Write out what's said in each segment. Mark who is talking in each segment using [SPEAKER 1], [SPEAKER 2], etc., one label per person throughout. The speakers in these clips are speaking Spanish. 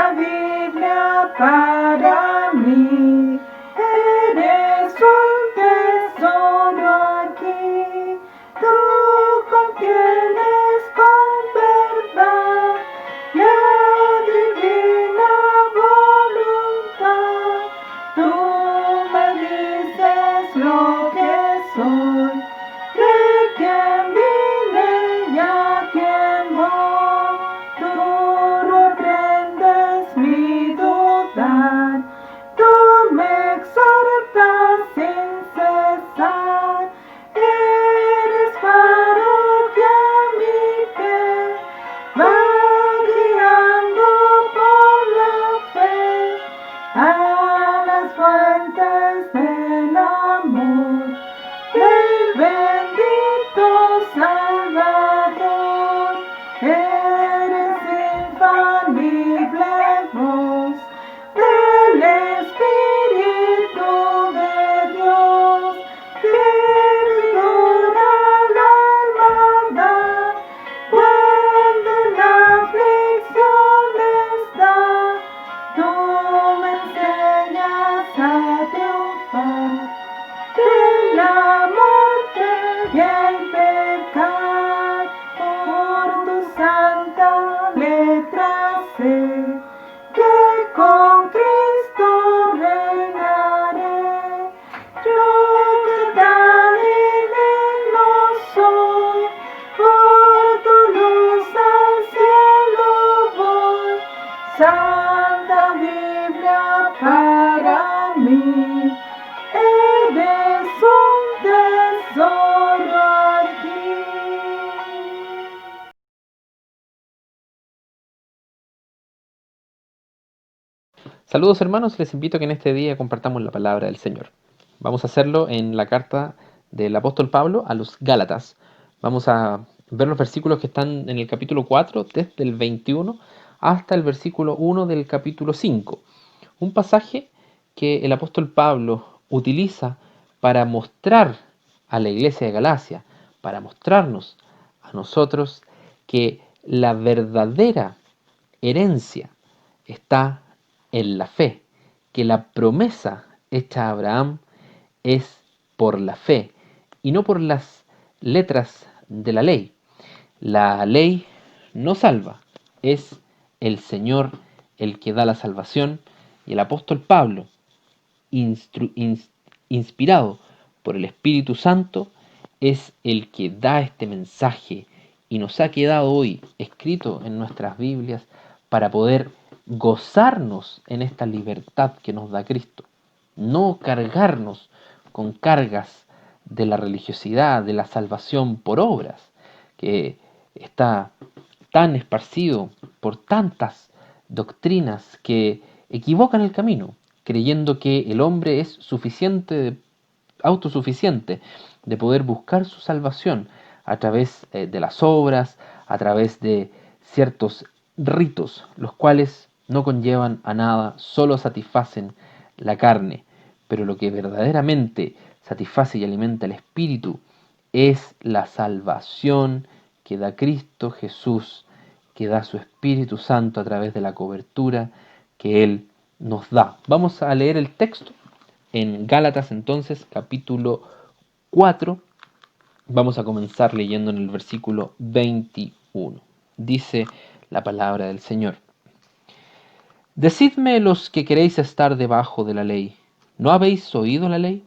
[SPEAKER 1] Santa Biblia para mí. Eres un tesoro aquí. Tú contienes con verdad la divina voluntad. Tú me dices lo que soy, de quién vine y a quién voy. Tú reprendes mi dudar, tú me exhortas sin cesar. Eres faro que a mi pie va guiando por la fe a las fuentes del amor del bendito Salvador. Eres infalible voz del Espíritu de Dios, que vigora la hermandad cuando en la aflicción está. Tú me enseñas a triunfar de la muerte y el pecado. Por tu santa letra sé que con Cristo reinaré. Yo que tan indigno soy, por tu luz al cielo voy. Santa Biblia para mí, eres un tesoro aquí.
[SPEAKER 2] Saludos hermanos, les invito a que en este día compartamos la palabra del Señor. Vamos a hacerlo en la carta del apóstol Pablo a los Gálatas. Vamos a ver los versículos que están en el capítulo 4, desde el 21 hasta el versículo 1 del capítulo 5. Un pasaje que el apóstol Pablo utiliza para mostrar a la iglesia de Galacia, para mostrarnos a nosotros que la verdadera herencia está en la fe, que la promesa hecha a Abraham es por la fe y no por las letras de la ley. La ley no salva, es el Señor el que da la salvación, y el apóstol Pablo, inspirado por el Espíritu Santo, es el que da este mensaje y nos ha quedado hoy escrito en nuestras Biblias para poder gozarnos en esta libertad que nos da Cristo, no cargarnos con cargas de la religiosidad, de la salvación por obras, que está tan esparcido por tantas doctrinas que equivocan el camino, creyendo que el hombre es suficiente, autosuficiente, de poder buscar su salvación a través de las obras, a través de ciertos ritos, los cuales no conllevan a nada, solo satisfacen la carne. Pero lo que verdaderamente satisface y alimenta el espíritu es la salvación que da Cristo Jesús, que da su Espíritu Santo a través de la cobertura que Él nos da. Vamos a leer el texto en Gálatas entonces, capítulo 4. Vamos a comenzar leyendo en el versículo 21. Dice la palabra del Señor. Decidme los que queréis estar debajo de la ley, ¿no habéis oído la ley?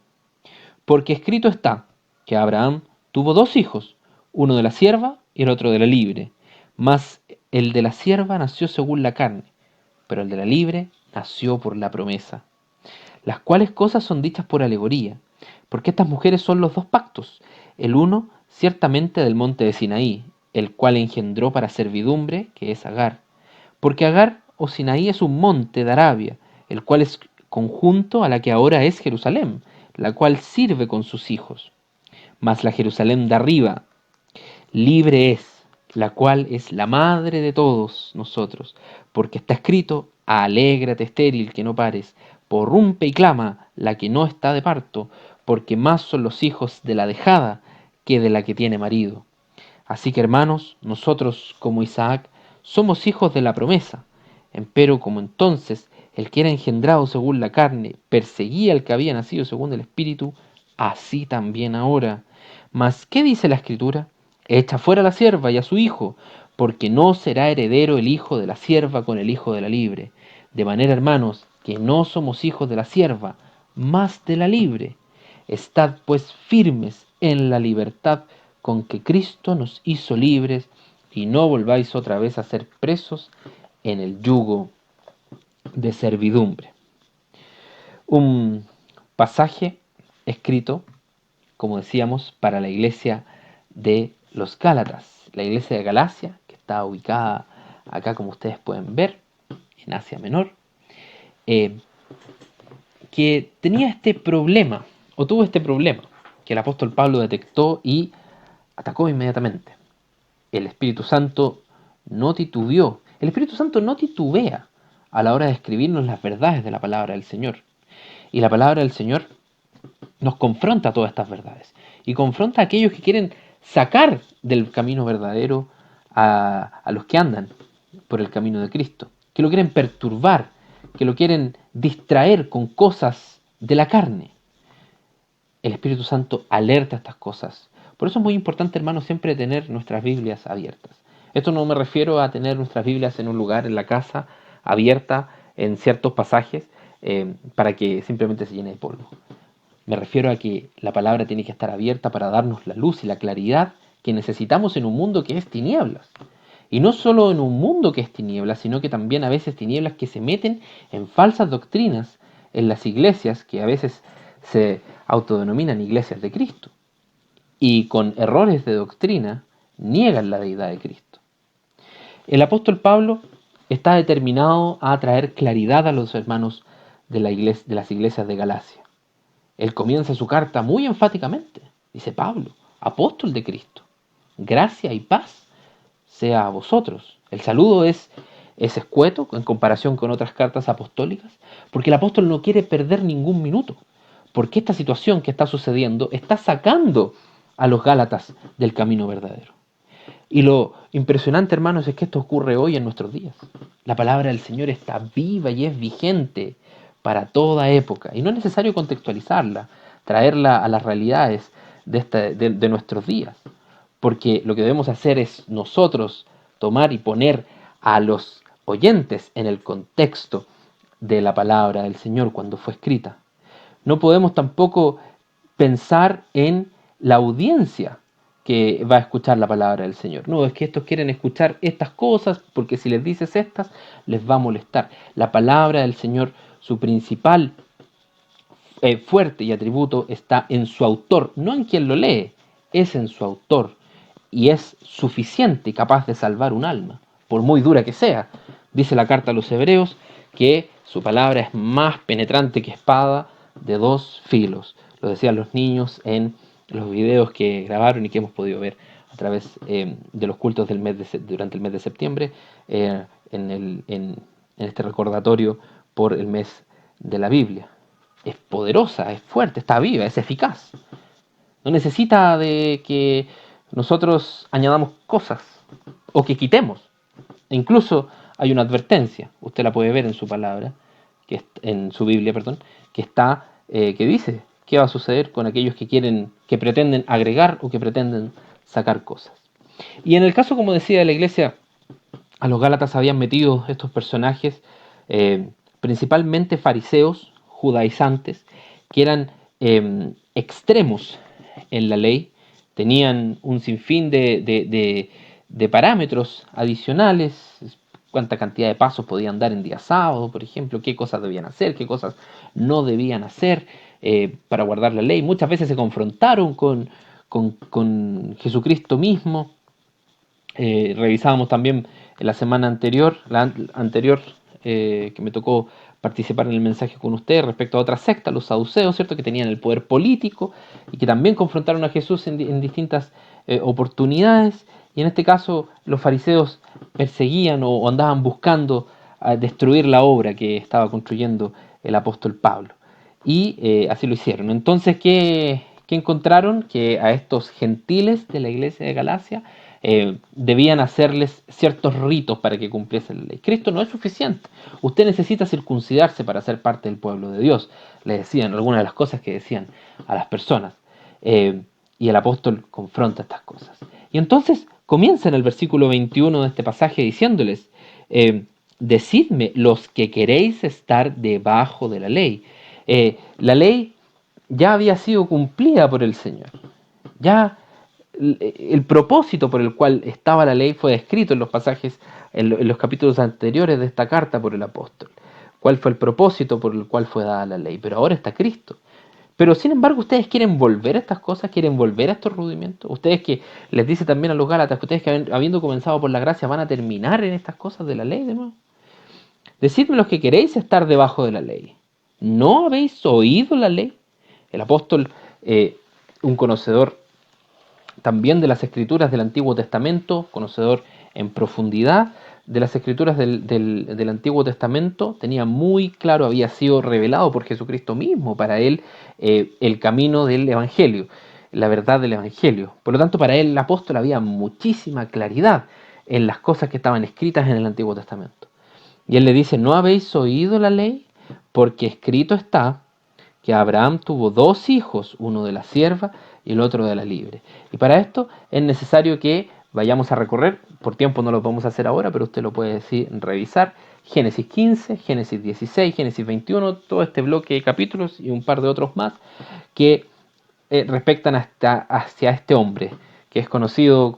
[SPEAKER 2] Porque escrito está que Abraham tuvo dos hijos, uno de la sierva y el otro de la libre. Mas el de la sierva nació según la carne, pero el de la libre nació por la promesa. Las cuales cosas son dichas por alegoría, porque estas mujeres son los dos pactos, el uno ciertamente del monte de Sinaí, el cual engendró para servidumbre, que es Agar. Porque Agar o Sinaí es un monte de Arabia, el cual es conjunto a la que ahora es Jerusalén, la cual sirve con sus hijos. Mas la Jerusalén de arriba, libre es, la cual es la madre de todos nosotros, porque está escrito, alégrate estéril que no pares, porrumpe y clama la que no está de parto, porque más son los hijos de la dejada que de la que tiene marido. Así que hermanos, nosotros como Isaac somos hijos de la promesa. Empero como entonces el que era engendrado según la carne perseguía al que había nacido según el Espíritu, así también ahora. Mas, ¿qué dice la Escritura? Echa fuera a la sierva y a su hijo, porque no será heredero el hijo de la sierva con el hijo de la libre. De manera, hermanos, que no somos hijos de la sierva, mas de la libre. Estad pues firmes en la libertad con que Cristo nos hizo libres, y no volváis otra vez a ser presos en el yugo de servidumbre. Un pasaje escrito, como decíamos, para la iglesia de los Gálatas, la iglesia de Galacia, que está ubicada acá, como ustedes pueden ver, en Asia Menor, que tenía este problema, o tuvo este problema, que el apóstol Pablo detectó y atacó inmediatamente. El Espíritu Santo no titubeó, el Espíritu Santo no titubea a la hora de escribirnos las verdades de la palabra del Señor. Y la palabra del Señor nos confronta todas estas verdades y confronta a aquellos que quieren sacar del camino verdadero a los que andan por el camino de Cristo, que lo quieren perturbar, que lo quieren distraer con cosas de la carne. El Espíritu Santo alerta a estas cosas. Por eso es muy importante, hermanos, siempre tener nuestras Biblias abiertas. Esto no me refiero a tener nuestras Biblias en un lugar, en la casa, abierta en ciertos pasajes, para que simplemente se llene de polvo. Me refiero a que la palabra tiene que estar abierta para darnos la luz y la claridad que necesitamos en un mundo que es tinieblas. Y no solo en un mundo que es tinieblas, sino que también a veces tinieblas que se meten en falsas doctrinas en las iglesias, que a veces se autodenominan iglesias de Cristo. Y con errores de doctrina niegan la deidad de Cristo. El apóstol Pablo está determinado a traer claridad a los hermanos de las iglesias de Galacia. Él comienza su carta muy enfáticamente. Dice Pablo, apóstol de Cristo, gracia y paz sea a vosotros. El saludo es escueto en comparación con otras cartas apostólicas, porque el apóstol no quiere perder ningún minuto, porque esta situación que está sucediendo está sacando a los Gálatas del camino verdadero. Y lo impresionante, hermanos, es que esto ocurre hoy en nuestros días. La palabra del Señor está viva y es vigente para toda época. Y no es necesario contextualizarla, traerla a las realidades de nuestros días. Porque lo que debemos hacer es nosotros tomar y poner a los oyentes en el contexto de la palabra del Señor cuando fue escrita. No podemos tampoco pensar en la audiencia que va a escuchar la palabra del Señor. No, es que estos quieren escuchar estas cosas porque si les dices estas, les va a molestar. La palabra del Señor, su principal fuerte y atributo está en su autor, no en quien lo lee, es en su autor. Y es suficiente y capaz de salvar un alma, por muy dura que sea. Dice la carta a los Hebreos que su palabra es más penetrante que espada de dos filos. Lo decían los niños en los videos que grabaron y que hemos podido ver a través de los cultos durante el mes de septiembre, en este recordatorio por el mes de la Biblia. Es poderosa, es fuerte, está viva, es eficaz. No necesita de que nosotros añadamos cosas o que quitemos. E incluso hay una advertencia, usted la puede ver en su palabra, en su Biblia, perdón, que dice qué va a suceder con aquellos que pretenden agregar o que pretenden sacar cosas. Y en el caso, como decía, de la iglesia, a los Gálatas habían metido estos personajes, principalmente fariseos, judaizantes, que eran extremos en la ley, tenían un sinfín de parámetros adicionales, cuánta cantidad de pasos podían dar en día sábado, por ejemplo, qué cosas debían hacer, qué cosas no debían hacer para guardar la ley. Muchas veces se confrontaron con Jesucristo mismo. Revisábamos también en la semana anterior, que me tocó participar en el mensaje con usted respecto a otra secta, los saduceos, ¿cierto?, que tenían el poder político y que también confrontaron a Jesús en distintas oportunidades. Y en este caso los fariseos perseguían o andaban buscando destruir la obra que estaba construyendo el apóstol Pablo. Y así lo hicieron. Entonces, ¿qué que encontraron que a estos gentiles de la iglesia de Galacia debían hacerles ciertos ritos para que cumpliesen la ley. Cristo no es suficiente. Usted necesita circuncidarse para ser parte del pueblo de Dios. Le decían algunas de las cosas que decían a las personas. Y el apóstol confronta estas cosas. Y entonces comienza en el versículo 21 de este pasaje diciéndoles, decidme los que queréis estar debajo de la ley. La ley ya había sido cumplida por el Señor. Ya el propósito por el cual estaba la ley fue descrito en los pasajes, en los capítulos anteriores de esta carta por el apóstol. ¿Cuál fue el propósito por el cual fue dada la ley? Pero ahora está Cristo. Pero sin embargo, ustedes quieren volver a estas cosas, quieren volver a estos rudimentos. Ustedes que les dice también a los Gálatas que ustedes que habiendo comenzado por la gracia van a terminar en estas cosas de la ley de nuevo. Decidme los que queréis estar debajo de la ley. ¿No habéis oído la ley? El apóstol, un conocedor también de las escrituras del Antiguo Testamento, conocedor en profundidad de las escrituras del Antiguo Testamento, tenía muy claro, había sido revelado por Jesucristo mismo para él el camino del Evangelio, la verdad del Evangelio. Por lo tanto, para él, el apóstol, había muchísima claridad en las cosas que estaban escritas en el Antiguo Testamento. Y él le dice, ¿no habéis oído la ley? Porque escrito está que Abraham tuvo 2 hijos, uno de la sierva y el otro de la libre. Y para esto es necesario que vayamos a recorrer, por tiempo no lo podemos hacer ahora, pero usted lo puede decir, revisar, Génesis 15, Génesis 16, Génesis 21, todo este bloque de capítulos y un par de otros más que respectan hacia este hombre, que es conocido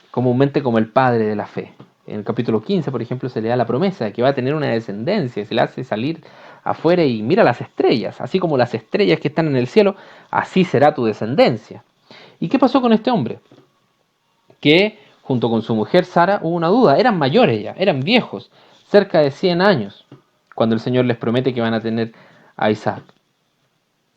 [SPEAKER 2] comúnmente como el padre de la fe. En el capítulo 15, por ejemplo, se le da la promesa de que va a tener una descendencia, se le hace salir afuera y mira las estrellas, así como las estrellas que están en el cielo, así será tu descendencia. ¿Y qué pasó con este hombre? Que junto con su mujer Sara hubo una duda, eran mayores ya, eran viejos, cerca de 100 años, cuando el Señor les promete que van a tener a Isaac.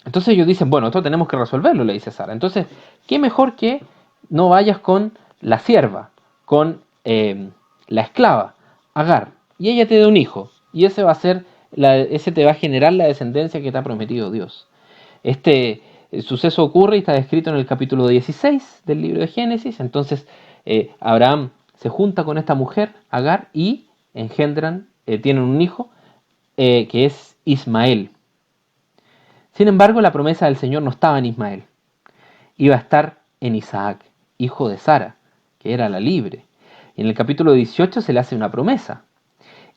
[SPEAKER 2] Entonces ellos dicen, bueno, esto tenemos que resolverlo, le dice Sara. Entonces, ¿qué mejor que no vayas con la sierva, con la esclava, Agar, y ella te dé un hijo, y ese va a ser ese te va a generar la descendencia que te ha prometido Dios? Este suceso ocurre y está descrito en el capítulo 16 del libro de Génesis. Entonces Abraham se junta con esta mujer, Agar, y engendran, tienen un hijo que es Ismael. Sin embargo, la promesa del Señor no estaba en Ismael, iba a estar en Isaac, hijo de Sara, que era la libre. Y en el capítulo 18 se le hace una promesa.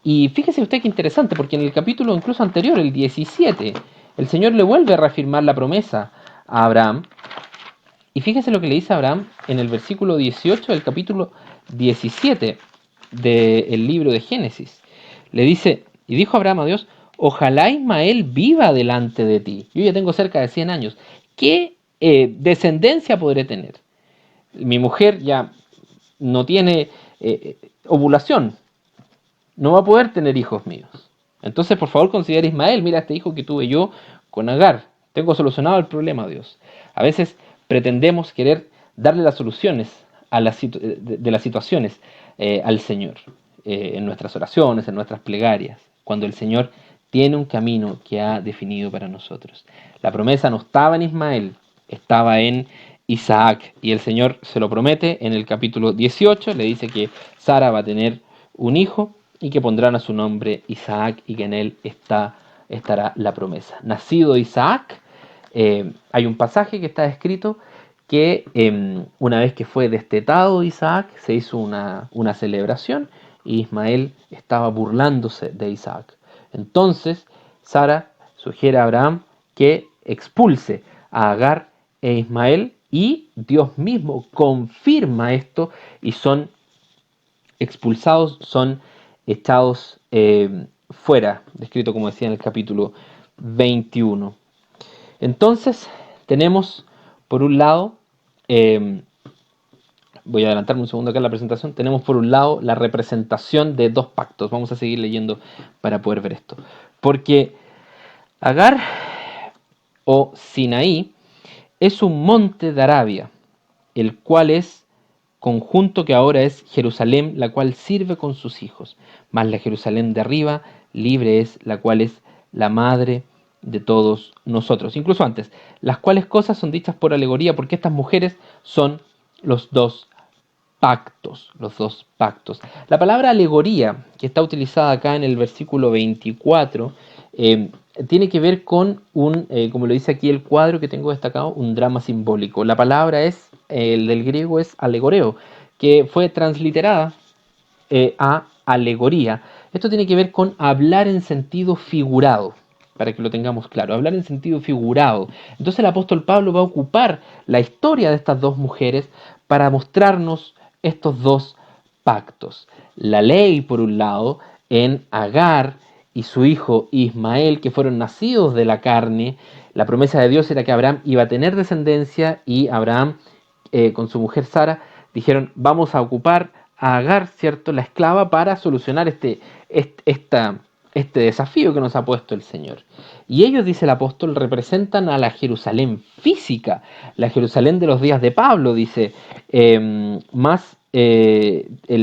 [SPEAKER 2] Y fíjese usted qué interesante, porque en el capítulo incluso anterior, el 17, el Señor le vuelve a reafirmar la promesa a Abraham. Y fíjese lo que le dice a Abraham en el versículo 18 del capítulo 17 del libro de Génesis. Le dice, y dijo Abraham a Dios, ojalá Ismael viva delante de ti. Yo ya tengo cerca de 100 años. ¿Qué descendencia podré tener? Mi mujer ya no tiene ovulación. No va a poder tener hijos míos. Entonces, por favor, considera Ismael. Mira este hijo que tuve yo con Agar. Tengo solucionado el problema, Dios. A veces pretendemos querer darle las soluciones a de las situaciones al Señor, en nuestras oraciones, en nuestras plegarias, cuando el Señor tiene un camino que ha definido para nosotros. La promesa no estaba en Ismael, estaba en Isaac, y el Señor se lo promete en el capítulo 18, le dice que Sara va a tener un hijo y que pondrán a su nombre Isaac y que en él estará la promesa. Nacido Isaac, hay un pasaje que está escrito que una vez que fue destetado Isaac, se hizo una celebración y Ismael estaba burlándose de Isaac. Entonces Sara sugiere a Abraham que expulse a Agar e Ismael y Dios mismo confirma esto y son expulsados, son echados fuera, descrito como decía en el capítulo 21. Entonces tenemos por un lado, voy a adelantarme un segundo acá en la presentación, tenemos por un lado la representación de 2 pactos. Vamos a seguir leyendo para poder ver esto. Porque Agar o Sinaí es un monte de Arabia, el cual es conjunto que ahora es Jerusalén, la cual sirve con sus hijos, más la Jerusalén de arriba, libre es, la cual es la madre de todos nosotros. Incluso antes, las cuales cosas son dichas por alegoría, porque estas mujeres son los dos pactos, los dos pactos. La palabra alegoría, que está utilizada acá en el versículo 24, tiene que ver con como lo dice aquí el cuadro que tengo destacado, un drama simbólico. La palabra el del griego es alegoreo, que fue transliterada a alegoría. Esto tiene que ver con hablar en sentido figurado, para que lo tengamos claro, hablar en sentido figurado. Entonces el apóstol Pablo va a ocupar la historia de estas dos mujeres para mostrarnos estos dos pactos. La ley, por un lado, en Agar y su hijo Ismael, que fueron nacidos de la carne. La promesa de Dios era que Abraham iba a tener descendencia, y Abraham con su mujer Sara dijeron: vamos a ocupar a Agar, ¿cierto?, la esclava, para solucionar este desafío que nos ha puesto el Señor. Y ellos, dice el apóstol, representan a la Jerusalén física, la Jerusalén de los días de Pablo, dice el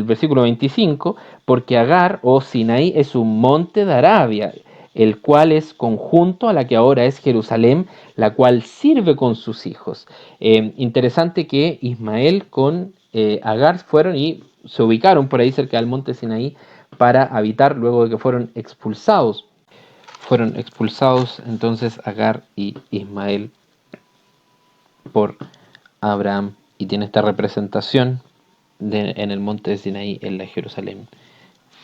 [SPEAKER 2] versículo 25, porque Agar o Sinaí es un monte de Arabia, el cual es conjunto a la que ahora es Jerusalén, la cual sirve con sus hijos. Interesante que Ismael con Agar fueron y se ubicaron por ahí cerca del monte Sinaí para habitar luego de que fueron expulsados. Fueron expulsados entonces Agar y Ismael por Abraham, y tiene esta representación en el monte de Sinaí, en la Jerusalén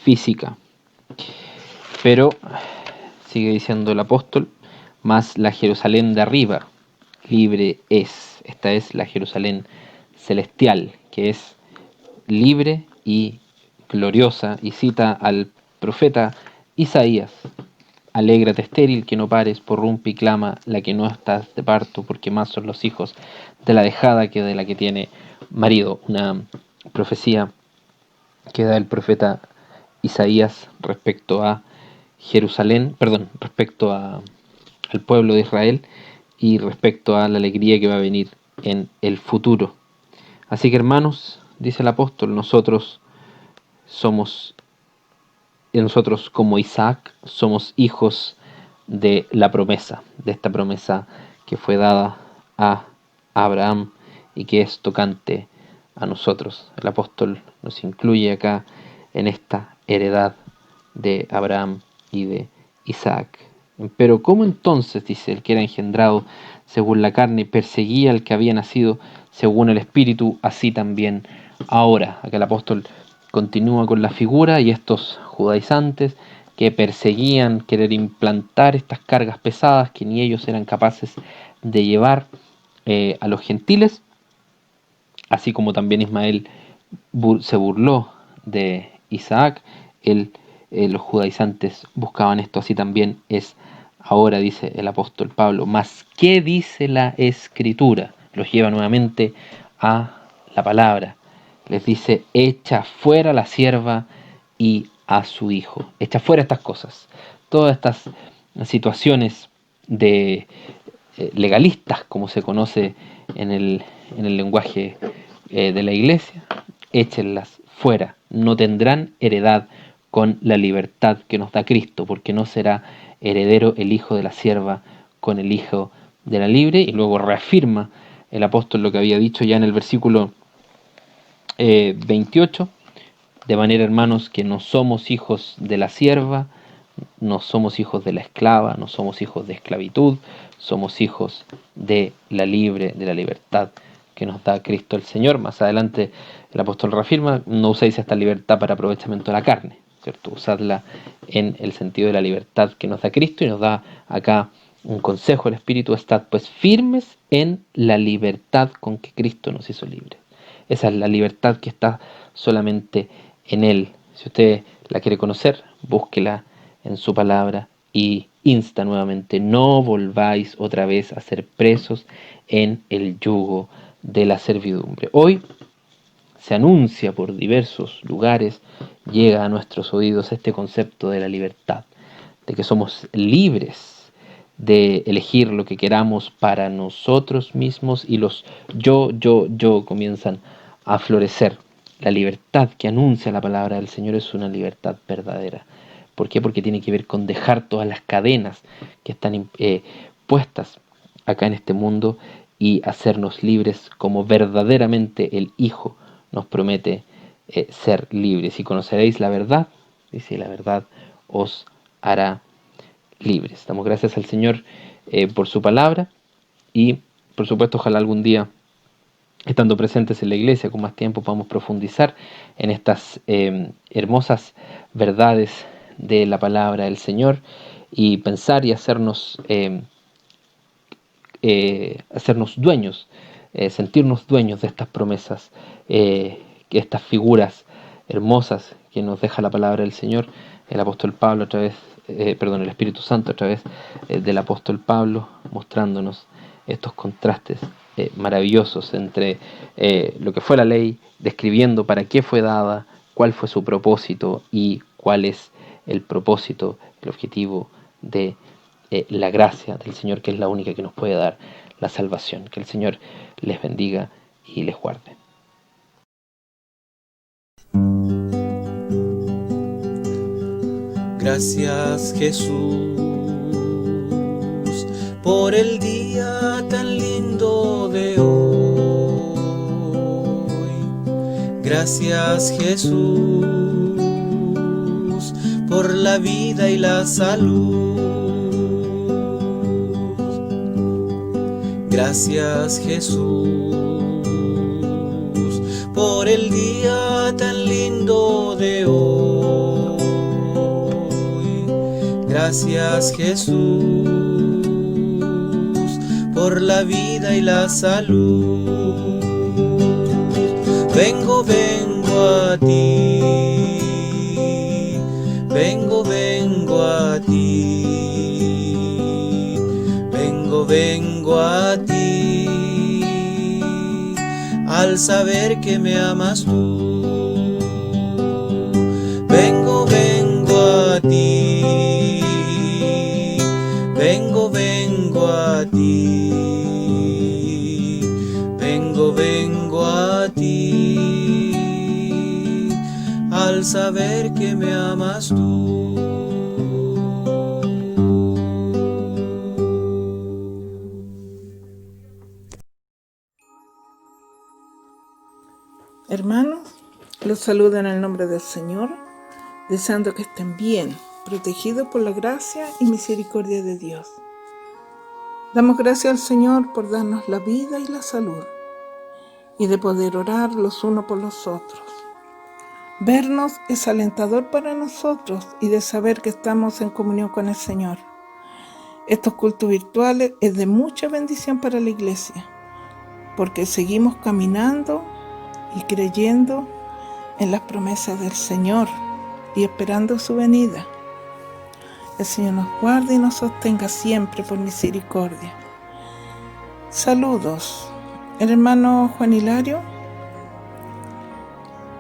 [SPEAKER 2] física. Pero sigue diciendo el apóstol: más la Jerusalén de arriba libre es. Esta es la Jerusalén celestial, que es libre y gloriosa, y cita al profeta Isaías: alégrate estéril, que no pares, porrumpe y clama la que no estás de parto, porque más son los hijos de la dejada que de la que tiene marido. Una profecía que da el profeta Isaías respecto a Jerusalén, perdón, respecto al pueblo de Israel, y respecto a la alegría que va a venir en el futuro. Así que, hermanos, dice el apóstol, nosotros como Isaac somos hijos de la promesa, de esta promesa que fue dada a Abraham y que es tocante a nosotros. El apóstol nos incluye acá en esta heredad de Abraham y de Isaac. Pero ¿cómo entonces, dice, el que era engendrado según la carne perseguía al que había nacido según el Espíritu, así también ahora? Acá el apóstol continúa con la figura, y estos judaizantes que perseguían querer implantar estas cargas pesadas que ni ellos eran capaces de llevar a los gentiles, así como también Ismael se burló de Isaac, los judaizantes buscaban esto, así también es ahora, dice el apóstol Pablo. Mas, ¿qué dice la Escritura? Los lleva nuevamente a la palabra. Les dice: echa fuera la sierva y a su hijo. Echa fuera estas cosas, todas estas situaciones de legalistas, como se conoce en el lenguaje de la iglesia. Échenlas fuera. No tendrán heredad con la libertad que nos da Cristo, porque no será heredero el hijo de la sierva con el hijo de la libre. Y luego reafirma el apóstol lo que había dicho ya en el versículo 28, de manera, hermanos, que no somos hijos de la sierva, no somos hijos de la esclava, no somos hijos de esclavitud, somos hijos de la libre, de la libertad que nos da Cristo el Señor. Más adelante el apóstol reafirma: no uséis esta libertad para aprovechamiento de la carne, ¿cierto? Usadla en el sentido de la libertad que nos da Cristo, y nos da acá un consejo: el Espíritu: estad pues firmes en la libertad con que Cristo nos hizo libres. Esa es la libertad que está solamente en Él. Si usted la quiere conocer, búsquela en su palabra y insta nuevamente: no volváis otra vez a ser presos en el yugo de la servidumbre. Hoy se anuncia por diversos lugares, llega a nuestros oídos este concepto de la libertad, de que somos libres de elegir lo que queramos para nosotros mismos, y los yo comienzan a florecer. La libertad que anuncia la palabra del Señor es una libertad verdadera, ¿Por qué? Porque tiene que ver con dejar todas las cadenas que están puestas acá en este mundo y hacernos libres como verdaderamente el Hijo nos promete ser libres. Y conoceréis la verdad, dice, la verdad os hará libres. Damos gracias al Señor por su palabra y por supuesto ojalá algún día, estando presentes en la iglesia con más tiempo, podamos profundizar en estas hermosas verdades de la palabra del Señor y pensar y hacernos dueños, sentirnos dueños de estas promesas, que estas figuras hermosas que nos deja la palabra del Señor, el apóstol Pablo a través, el Espíritu Santo a través del apóstol Pablo, mostrándonos estos contrastes maravillosos entre lo que fue la ley, describiendo para qué fue dada, cuál fue su propósito y cuál es el propósito, el objetivo de la gracia del Señor, que es la única que nos puede dar la salvación. Que el Señor les bendiga y les guarde.
[SPEAKER 3] Gracias, Jesús, por el día tan lindo de hoy. Gracias, Jesús, por la vida y la salud. Gracias, Jesús, por el día tan lindo de hoy. Gracias, Jesús, por la vida y la salud. Vengo a ti. Vengo a ti. Vengo a ti. Al saber que me amas tú. Vengo a ti. Vengo a ti. Vengo a ti. Al saber que me amas tú.
[SPEAKER 1] Hermanos, los saludo en el nombre del Señor, deseando que estén bien, protegidos por la gracia y misericordia de Dios. Damos gracias al Señor por darnos la vida y la salud, y de poder orar los unos por los otros. Vernos es alentador para nosotros y de saber que estamos en comunión con el Señor. Estos cultos virtuales es de mucha bendición para la iglesia, porque seguimos caminando y creyendo en las promesas del Señor y esperando su venida. El Señor nos guarde y nos sostenga siempre por misericordia. Saludos. El hermano Juan Hilario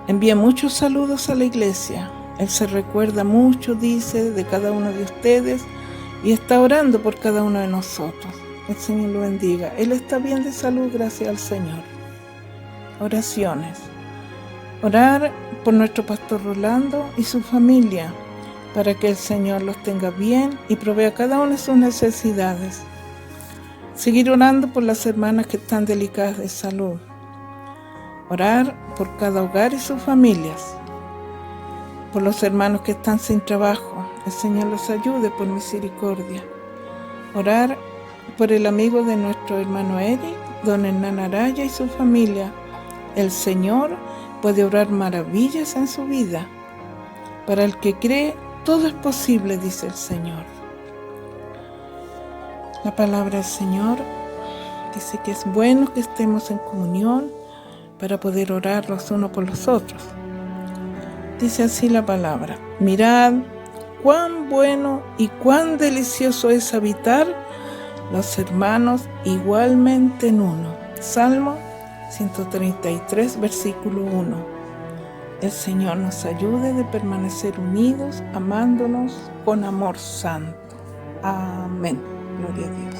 [SPEAKER 1] envía muchos saludos a la iglesia. Él se recuerda mucho, dice, de cada uno de ustedes y está orando por cada uno de nosotros. El Señor lo bendiga. Él está bien de salud, gracias al Señor. Oraciones. Orar por nuestro pastor Rolando y su familia, para que el Señor los tenga bien y provea cada una de sus necesidades. Seguir orando por las hermanas que están delicadas de salud. Orar por cada hogar y sus familias. Por los hermanos que están sin trabajo, el Señor los ayude por misericordia. Orar por el amigo de nuestro hermano Eric, don Hernán Araya y su familia. El Señor puede obrar maravillas en su vida. Para el que cree, todo es posible, dice el Señor. La palabra del Señor dice que es bueno que estemos en comunión para poder orar los unos por los otros. Dice así la palabra: mirad cuán bueno y cuán delicioso es habitar los hermanos igualmente en uno. Salmo 133, versículo 1. El Señor nos ayude de permanecer unidos, amándonos con amor santo. Amén. Gloria a Dios.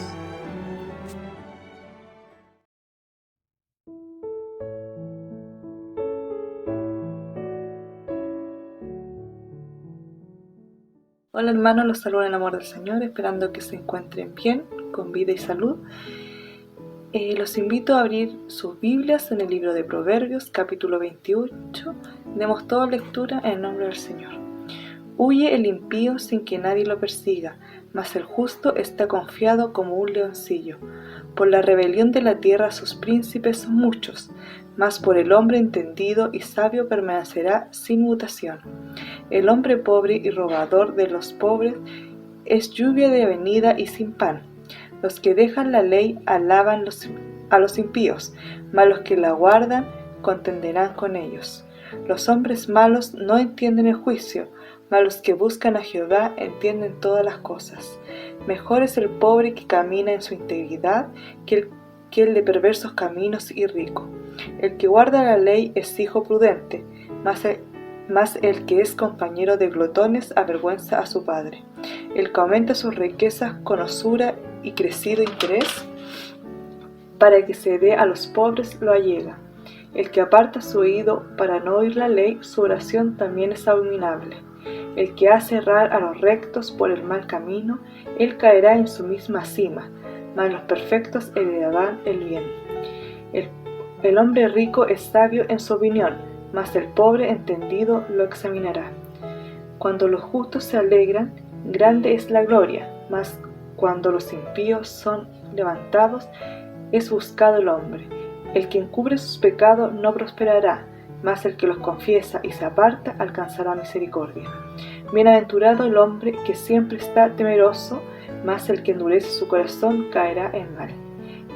[SPEAKER 4] Hola hermanos, los saludo en el amor del Señor, esperando que se encuentren bien, con vida y salud. Los invito a abrir sus Biblias en el libro de Proverbios, capítulo 28. Demos toda lectura en el nombre del Señor. Huye el impío sin que nadie lo persiga, mas el justo está confiado como un leoncillo. Por la rebelión de la tierra sus príncipes son muchos, mas por el hombre entendido y sabio permanecerá sin mutación. El hombre pobre y robador de los pobres es lluvia de avenida y sin pan. Los que dejan la ley alaban a los impíos, mas los que la guardan contenderán con ellos. Los hombres malos no entienden el juicio, mas los que buscan a Jehová entienden todas las cosas. Mejor es el pobre que camina en su integridad que el de perversos caminos y rico. El que guarda la ley es hijo prudente, mas el que es compañero de glotones avergüenza a su padre. El que aumenta sus riquezas con usura y crecido interés, para que se dé a los pobres lo allega. El que aparta su oído para no oír la ley, su oración también es abominable. El que hace errar a los rectos por el mal camino, él caerá en su misma cima, mas los perfectos heredarán el bien. El hombre rico es sabio en su opinión, mas el pobre entendido lo examinará. Cuando los justos se alegran, grande es la gloria, mas cuando los impíos son levantados, es buscado el hombre. El que encubre sus pecados no prosperará, mas el que los confiesa y se aparta alcanzará misericordia. Bienaventurado el hombre que siempre está temeroso, mas el que endurece su corazón caerá en mal.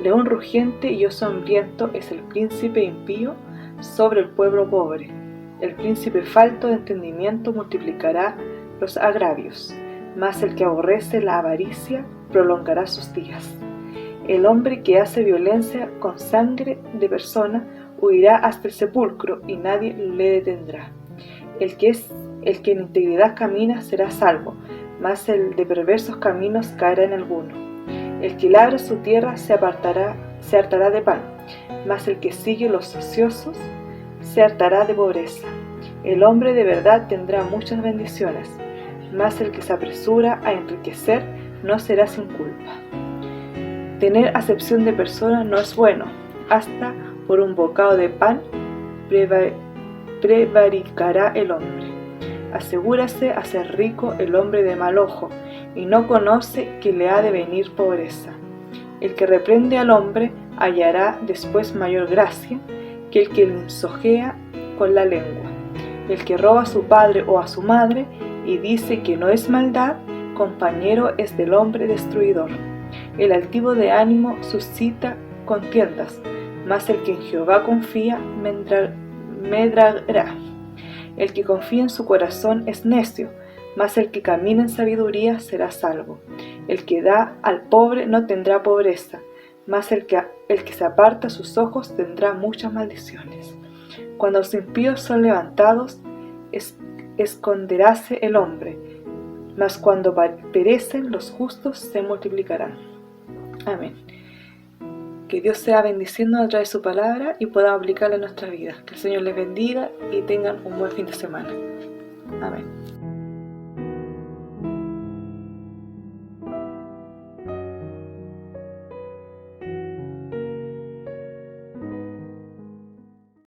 [SPEAKER 4] León rugiente y oso hambriento es el príncipe impío sobre el pueblo pobre. El príncipe falto de entendimiento multiplicará los agravios, mas el que aborrece la avaricia prolongará sus días. El hombre que hace violencia con sangre de persona huirá hasta el sepulcro y nadie le detendrá. El que en integridad camina será salvo, mas el de perversos caminos caerá en alguno. El que labra su tierra se hartará de pan, mas el que sigue los ociosos se hartará de pobreza. El hombre de verdad tendrá muchas bendiciones, mas el que se apresura a enriquecer no será sin culpa. Tener acepción de persona no es bueno, hasta por un bocado de pan prevaricará el hombre. Asegúrase a ser rico el hombre de mal ojo, y no conoce que le ha de venir pobreza. El que reprende al hombre hallará después mayor gracia que el que lisonjea con la lengua. El que roba a su padre o a su madre y dice que no es maldad, compañero es del hombre destruidor. El altivo de ánimo suscita contiendas, mas el que en Jehová confía medrará. El que confía en su corazón es necio, mas el que camina en sabiduría será salvo. El que da al pobre no tendrá pobreza, mas el que se aparta sus ojos tendrá muchas maldiciones. Cuando los impíos son levantados, esconderáse el hombre, mas cuando perecen los justos se multiplicarán. Amén. Que Dios sea bendiciendo a través de su palabra y podamos aplicarla en nuestra vida. Que el Señor les bendiga y tengan un buen fin de semana. Amén.